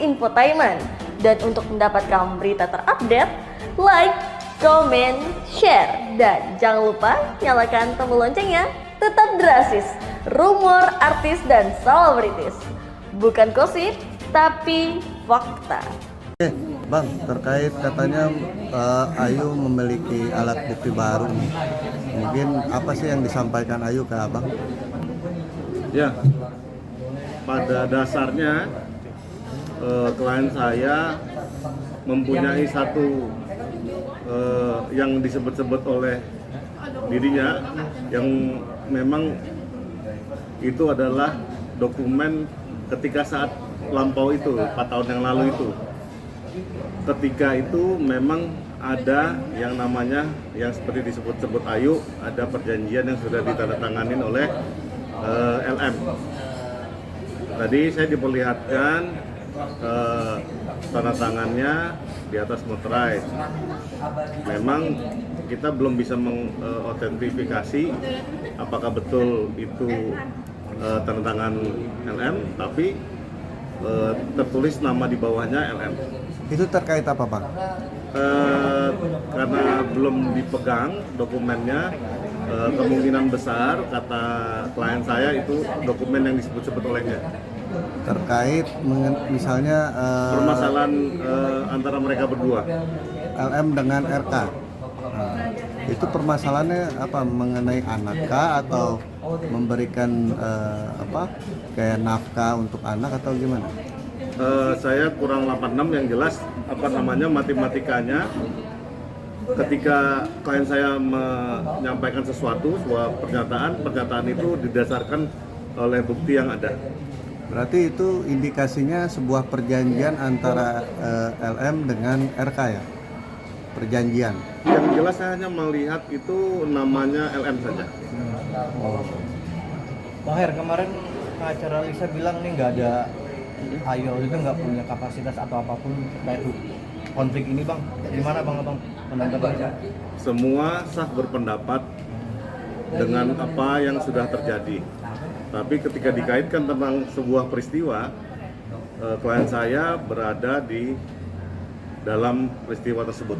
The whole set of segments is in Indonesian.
Infotainment. Dan untuk mendapatkan berita terupdate, like, comment, share, dan jangan lupa nyalakan tombol loncengnya. Tetap Drasis, rumor artis dan selebritis. Bukan gosip, tapi fakta. Bang, terkait katanya Ayu memiliki alat bukti baru. Mungkin apa sih yang disampaikan Ayu ke Abang? Ya, pada dasarnya klien saya mempunyai satu yang disebut-sebut oleh dirinya yang memang itu adalah dokumen ketika saat lampau itu 4 tahun yang lalu itu. Ketika itu memang ada yang namanya yang seperti disebut-sebut Ayu, ada perjanjian yang sudah ditandatangani oleh LM. Tadi saya diperlihatkan tanda tangannya di atas materai. Memang kita belum bisa mengotentifikasi apakah betul itu tanda tangan LM, tapi tertulis nama di bawahnya LM. Itu terkait apa, Bang? Karena belum dipegang dokumennya, kemungkinan besar kata klien saya itu dokumen yang disebut-sebut olehnya. Terkait misalnya Permasalahan antara mereka berdua. LM dengan RK. Itu permasalahannya apa, mengenai anak kah atau memberikan kayak nafkah untuk anak atau gimana? Saya kurang 86 yang jelas matematikanya ketika klien saya menyampaikan sesuatu, sebuah pernyataan itu didasarkan oleh bukti yang ada. Berarti itu indikasinya sebuah perjanjian antara LM dengan RK ya? Perjanjian. Yang jelas saya hanya melihat itu namanya LM saja. Bang Her, kemarin pengacara Lisa bilang nih nggak ada Ayu itu nggak punya kapasitas atau apapun terkait konflik ini, Bang. Gimana Bang pendapatnya? Semua sah berpendapat dengan apa yang sudah terjadi. Tapi ketika dikaitkan tentang sebuah peristiwa, klien saya berada di dalam peristiwa tersebut.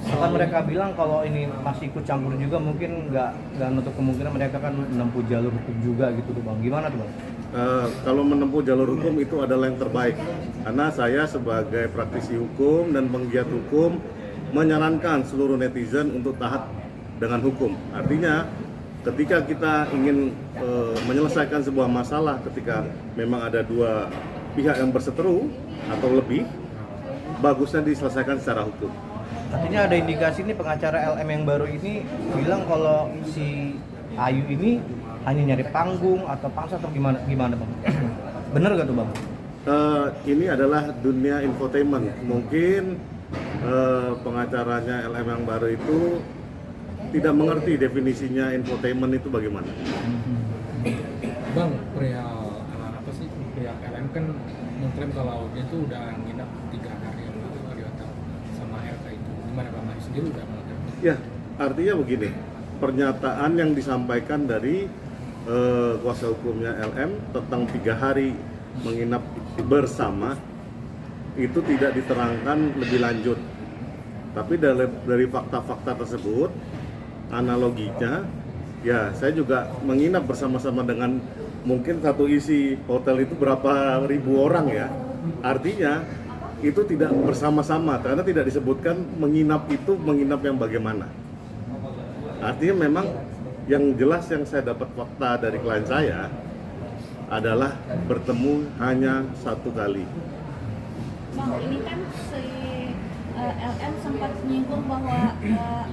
Kan mereka bilang kalau ini masih ikut campur juga, mungkin nggak nutup kemungkinan mereka kan menempuh jalur hukum juga gitu tuh Bang. Gimana tuh Bang? Kalau menempuh jalur hukum itu adalah yang terbaik, karena saya sebagai praktisi hukum dan penggiat hukum menyarankan seluruh netizen untuk taat dengan hukum. Artinya ketika kita ingin menyelesaikan sebuah masalah, ketika memang ada dua pihak yang berseteru atau lebih, bagusnya diselesaikan secara hukum. Artinya ada indikasi nih pengacara LM yang baru ini bilang kalau si Ayu ini hanya nyari panggung atau pangsa atau gimana Bang? Bener gak tuh Bang? Ini adalah dunia infotainment. Mungkin pengacaranya LM yang baru itu tidak mengerti definisinya infotainment itu bagaimana. Bang, perihal pihak LM kan mengklaim kalau dia tuh udah nginep 3 hari di hotel sama RK itu. Gimana Bang? Ayu sendiri udah melakukan? Ya, artinya begini, pernyataan yang disampaikan dari kuasa hukumnya LM tentang 3 hari menginap bersama itu tidak diterangkan lebih lanjut. Tapi dari fakta-fakta tersebut, analoginya, ya saya juga menginap bersama-sama dengan mungkin satu isi hotel itu berapa ribu orang ya. Artinya itu tidak bersama-sama karena tidak disebutkan menginap itu menginap yang bagaimana. Artinya memang yang jelas yang saya dapat fakta dari klien saya adalah bertemu hanya 1 kali. Bang, ini kan si LM sempat menyinggung bahwa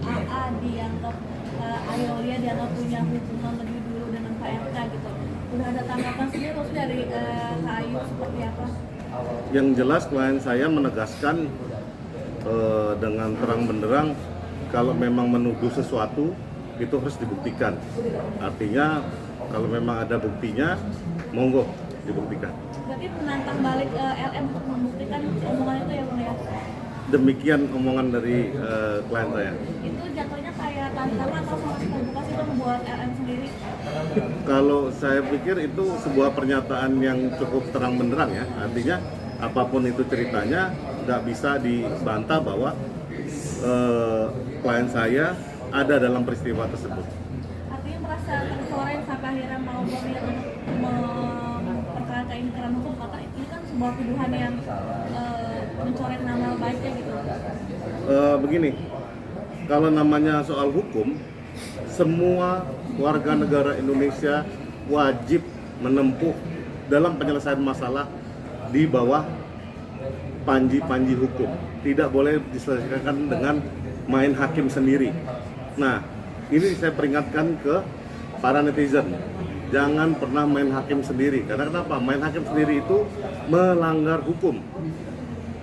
AA dianggap Ayolia dianggap punya hubungan lebih dulu dengan Pak RK gitu. Udah ada tanggapan sendiri terus dari Kak Ayu seperti apa? Yang jelas klien saya menegaskan dengan terang benderang kalau memang menuduh sesuatu itu harus dibuktikan. Artinya kalau memang ada buktinya, monggo dibuktikan. Berarti menantang balik LM untuk membuktikan omongan itu ya Bang ya? Demikian omongan dari klien saya. Itu jatuhnya kayak tantangan atau sangat terbuka sih Bang buat LM sendiri? Kalau saya pikir itu sebuah pernyataan yang cukup terang benderang ya, artinya apapun itu ceritanya nggak bisa dibantah bahwa klien saya ada dalam peristiwa tersebut. Artinya merasa tercoreng sampai akhirnya mau berniat untuk memperkarakan ini ke ranah hukum, karena ini kan sebuah tuduhan yang mencoreng nama baiknya gitu. Begini, kalau namanya soal hukum, semua warga negara Indonesia wajib menempuh dalam penyelesaian masalah di bawah panji-panji hukum. Tidak boleh diselesaikan dengan main hakim sendiri. Nah, ini saya peringatkan ke para netizen, jangan pernah main hakim sendiri. Karena kenapa? Main hakim sendiri itu melanggar hukum.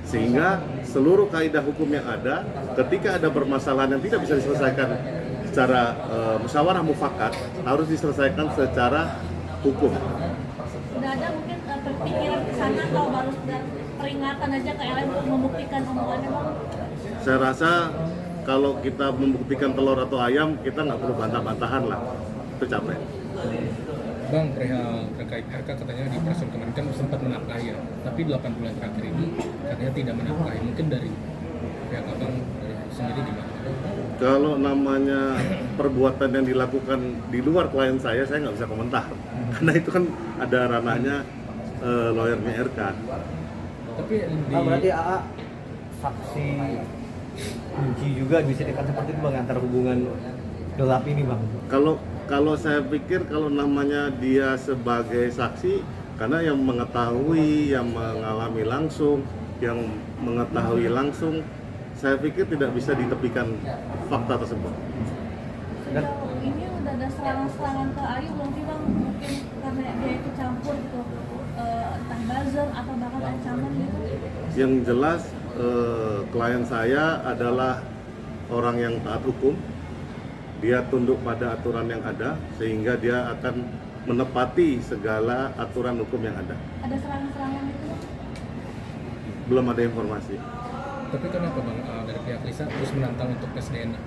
Sehingga seluruh kaidah hukum yang ada, ketika ada permasalahan yang tidak bisa diselesaikan secara musyawarah mufakat, harus diselesaikan secara hukum. Udah ada mungkin pikiran ke sana atau baru sekedar peringatan aja ke LM untuk membuktikan omongannya Bang? Saya rasa kalau kita membuktikan telur atau ayam, kita nggak perlu bantah-bantahan lah. Itu capek. Bang, perihal terkait RK katanya di Presiden kemarin kan sempat menafkahi ya, tapi 8 bulan terakhir ini katanya tidak menafkahi. Mungkin dari pihak abang sendiri gimana? Kalau namanya perbuatan yang dilakukan di luar klien saya nggak bisa komentar. Karena itu kan ada ranahnya lawyernya RK. Tapi di Berarti AA saksi kunci juga bisa dikatakan seperti itu Bang, antara hubungan gelap ini Bang. Kalau saya pikir kalau namanya dia sebagai saksi, karena yang mengetahui, yang mengalami langsung, yang mengetahui langsung, saya pikir tidak bisa ditepikan fakta tersebut. Sejauh ini udah ada serangan-serangan ke Ayu belum sih Bang? Mungkin karena dia ikut campur gitu, entah buzzer atau bahkan ancaman gitu. Yang jelas klien saya adalah orang yang taat hukum. Dia tunduk pada aturan yang ada, sehingga dia akan menepati segala aturan hukum yang ada. Ada serangan-serangan itu Bang? Belum ada informasi. tapi kenapa Bang dari pihak Lisa terus menantang untuk tes DNA?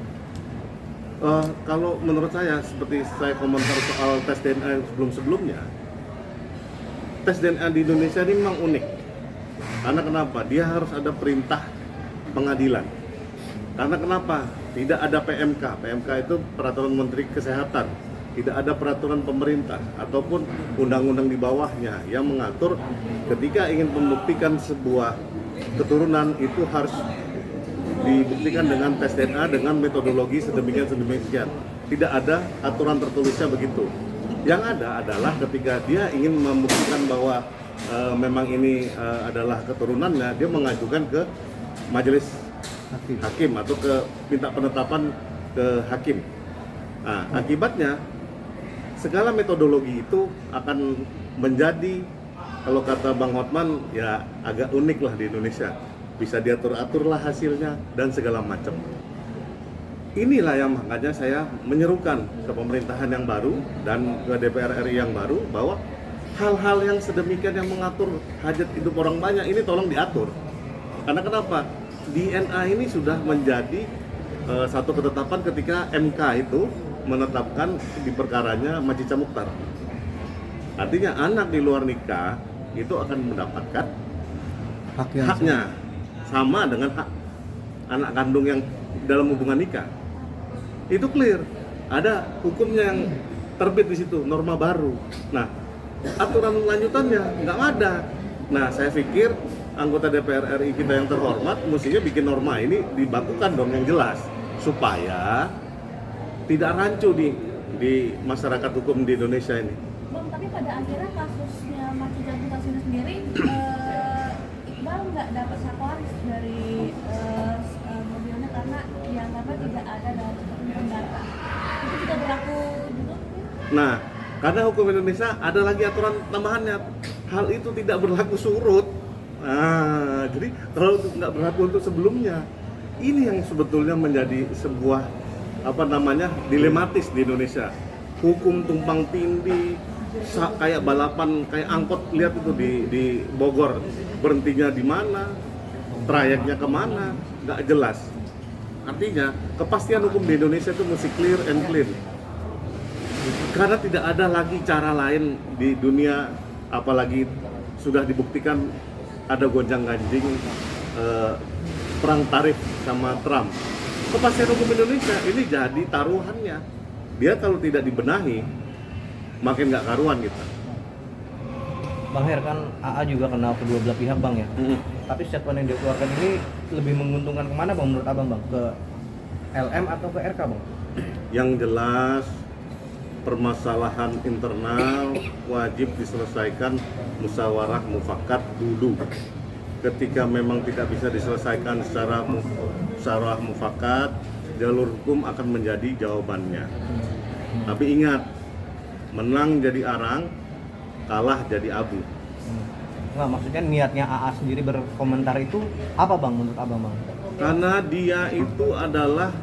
Kalau menurut saya, seperti saya komentar soal tes DNA sebelum-sebelumnya, tes DNA di Indonesia ini memang unik. Karena kenapa? Dia harus ada perintah pengadilan. Karena kenapa? Tidak ada PMK. PMK itu Peraturan Menteri Kesehatan. Tidak ada peraturan pemerintah ataupun undang-undang di bawahnya yang mengatur ketika ingin membuktikan sebuah keturunan itu harus dibuktikan dengan tes DNA dengan metodologi sedemikian. Tidak ada aturan tertulisnya begitu. Yang ada adalah ketika dia ingin membuktikan bahwa memang ini adalah keturunannya, dia mengajukan ke majelis hakim atau ke minta penetapan ke hakim. Nah, akibatnya segala metodologi itu akan menjadi, kalau kata Bang Hotman, ya agak unik lah di Indonesia. Bisa diatur-atur lah hasilnya dan segala macam. Inilah yang makanya saya menyerukan ke pemerintahan yang baru dan ke DPR RI yang baru bahwa hal-hal yang sedemikian yang mengatur hajat hidup orang banyak ini tolong diatur. Karena kenapa? DNA ini sudah menjadi satu ketetapan ketika MK itu menetapkan di perkaranya Macica Mukhtar. Artinya anak di luar nikah itu akan mendapatkan haknya sama dengan hak anak kandung yang dalam hubungan nikah. Itu clear. Ada hukumnya yang terbit di situ, norma baru. Nah, aturan lanjutannya nggak ada. Nah, saya pikir anggota DPR RI kita yang terhormat mestinya bikin norma ini dibakukan dong yang jelas supaya tidak rancu di masyarakat hukum di Indonesia ini. Bang, tapi pada akhirnya kasusnya Macica Mukhtar sendiri Iqbal nggak dapat hak waris dari mobilnya karena dianggapnya tidak ada dalam ketentuan data. Itu juga berlaku juga? Nah, karena hukum Indonesia ada lagi aturan tambahannya, hal itu tidak berlaku surut. Nah, jadi kalau nggak berlaku untuk sebelumnya, ini yang sebetulnya menjadi sebuah dilematis di Indonesia. Hukum tumpang tindih, kayak balapan, kayak angkot, lihat itu di Bogor, berhentinya di mana, trayeknya kemana, nggak jelas. Artinya kepastian hukum di Indonesia itu mesti clear and clean. Karena tidak ada lagi cara lain di dunia, apalagi sudah dibuktikan ada gonjang-ganjing perang tarif sama Trump. Kepastian hukum Indonesia ini jadi taruhannya. Dia kalau tidak dibenahi, makin nggak karuan kita. Bang Her, kan AA juga kenal kedua belah pihak Bang ya. Tapi statement yang dia keluarkan ini lebih menguntungkan kemana Bang menurut Abang Bang? Ke LM atau ke RK Bang? Yang jelas permasalahan internal wajib diselesaikan musyawarah mufakat dulu. Ketika memang tidak bisa diselesaikan secara musyawarah mufakat, jalur hukum akan menjadi jawabannya. Tapi ingat, menang jadi arang, kalah jadi abu. Nggak, maksudnya niatnya AA sendiri berkomentar itu apa Bang menurut Abang Bang? Karena dia itu adalah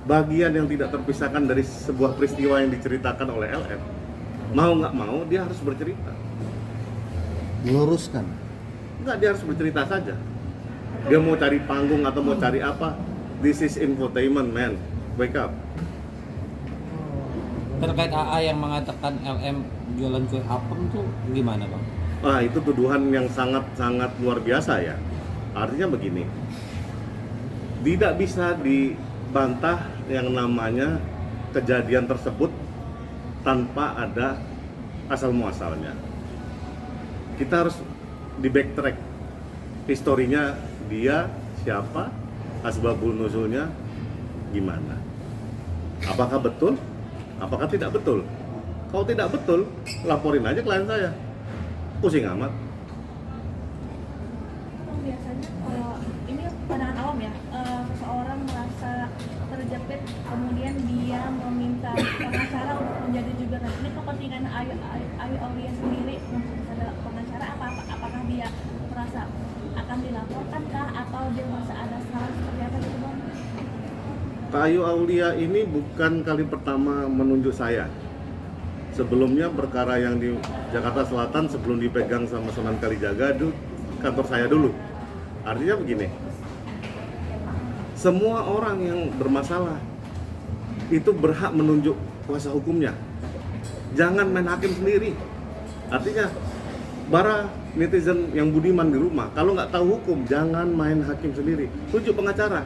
bagian yang tidak terpisahkan dari sebuah peristiwa yang diceritakan oleh LM. Mau nggak mau, dia harus bercerita. Meluruskan. Enggak, dia harus bercerita saja. Dia mau cari panggung atau mau cari apa, this is infotainment, man. Wake up. Terkait AA yang mengatakan LM jualan kue apem tuh gimana Bang? Wah, itu tuduhan yang sangat-sangat luar biasa ya. Artinya begini, tidak bisa dibantah yang namanya kejadian tersebut tanpa ada asal muasalnya. Kita harus di backtrack historinya, dia siapa, asbabul nuzulnya gimana, apakah betul, apakah tidak betul. Kalau tidak betul, laporin aja klien saya, pusing amat. Biasanya kalau ini pandangan awam ya, seseorang merasa terjepit kemudian dia meminta pengacara untuk menjadi juga. Nah, ini kepentingan Ayu Aulia sendiri untuk ada pengacara, apakah dia merasa akan dilaporkan kah atau dia merasa ada saran seperti apa gitu Bang? Ayu Aulia ini bukan kali pertama menunjuk saya. Sebelumnya perkara yang di Jakarta Selatan sebelum dipegang sama Sunan Kalijaga itu kantor saya dulu. Artinya begini, semua orang yang bermasalah itu berhak menunjuk kuasa hukumnya. Jangan main hakim sendiri. Artinya, para netizen yang budiman di rumah, kalau nggak tahu hukum, jangan main hakim sendiri. Tunjuk pengacara.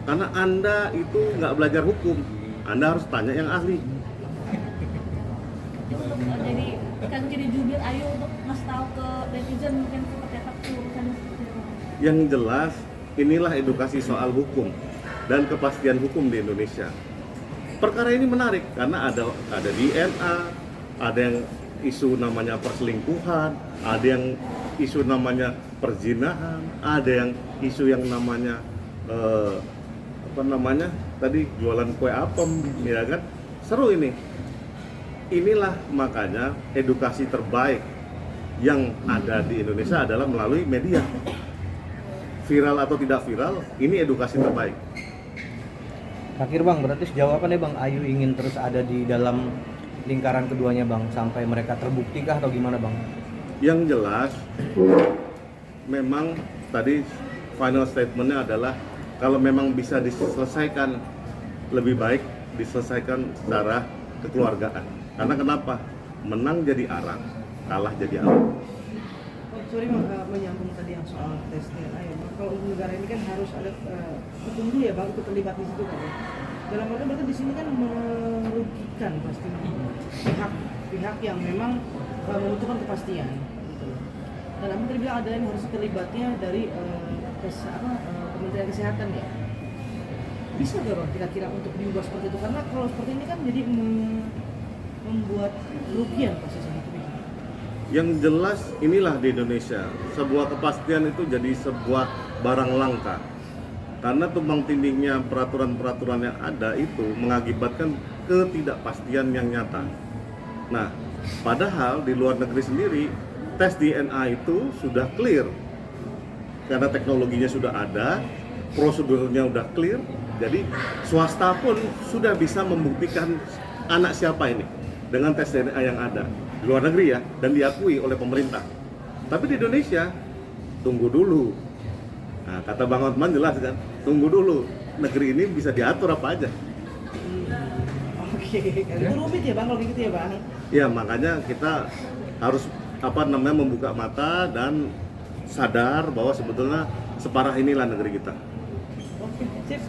Karena Anda itu nggak belajar hukum. Anda harus tanya yang ahli. Untuk jadi jubir Ayu untuk ngasih tahu ke netizen mungkin seperti apa urusannya seperti apa? Yang jelas, inilah edukasi soal hukum dan kepastian hukum di Indonesia. Perkara ini menarik karena ada DNA, ada yang isu namanya perselingkuhan, ada yang isu namanya perzinahan, ada yang isu yang namanya tadi jualan kue apem, ya kan? Seru ini. Inilah makanya edukasi terbaik yang ada di Indonesia adalah melalui media. Viral atau tidak viral, ini edukasi terbaik. Terakhir Bang, berarti sejauh apa nih Bang Ayu ingin terus ada di dalam lingkaran keduanya Bang sampai mereka terbukti kah atau gimana Bang? Yang jelas, memang tadi final statementnya adalah kalau memang bisa diselesaikan, lebih baik diselesaikan secara kekeluargaan. Karena kenapa? Menang jadi arang, kalah jadi abu. Sorry Bang, menyambung tadi yang soal tes DNA ya Bang. Kalau negara ini kan harus ada hukum dulu ya Bang, itu terlibat di situ kan ya. Dalam arti berarti di sini kan merugikan pasti pihak yang memang membutuhkan kepastian. Gitu. Dan Abang tadi bilang ada yang harus terlibatnya dari Kementerian Kesehatan ya. Bisa nggak Bang kira-kira untuk diubah seperti itu? Karena kalau seperti ini kan jadi membuat kerugian pasti sangat tinggi. Yang jelas inilah di Indonesia, sebuah kepastian itu jadi sebuah barang langka. Karena tumpang tindihnya peraturan-peraturan yang ada itu mengakibatkan ketidakpastian yang nyata. Nah, padahal di luar negeri sendiri tes DNA itu sudah clear. Karena teknologinya sudah ada, prosedurnya sudah clear, jadi swasta pun sudah bisa membuktikan anak siapa ini dengan tes DNA yang ada di luar negeri ya, dan diakui oleh pemerintah. Tapi di Indonesia, tunggu dulu. Nah, kata Bang Hotman jelas kan, tunggu dulu. negeri ini bisa diatur apa aja. Oke, itu rumit ya bang kalau gitu ya bang. Ya makanya kita harus membuka mata dan sadar bahwa sebetulnya separah inilah negeri kita. Oke, sip.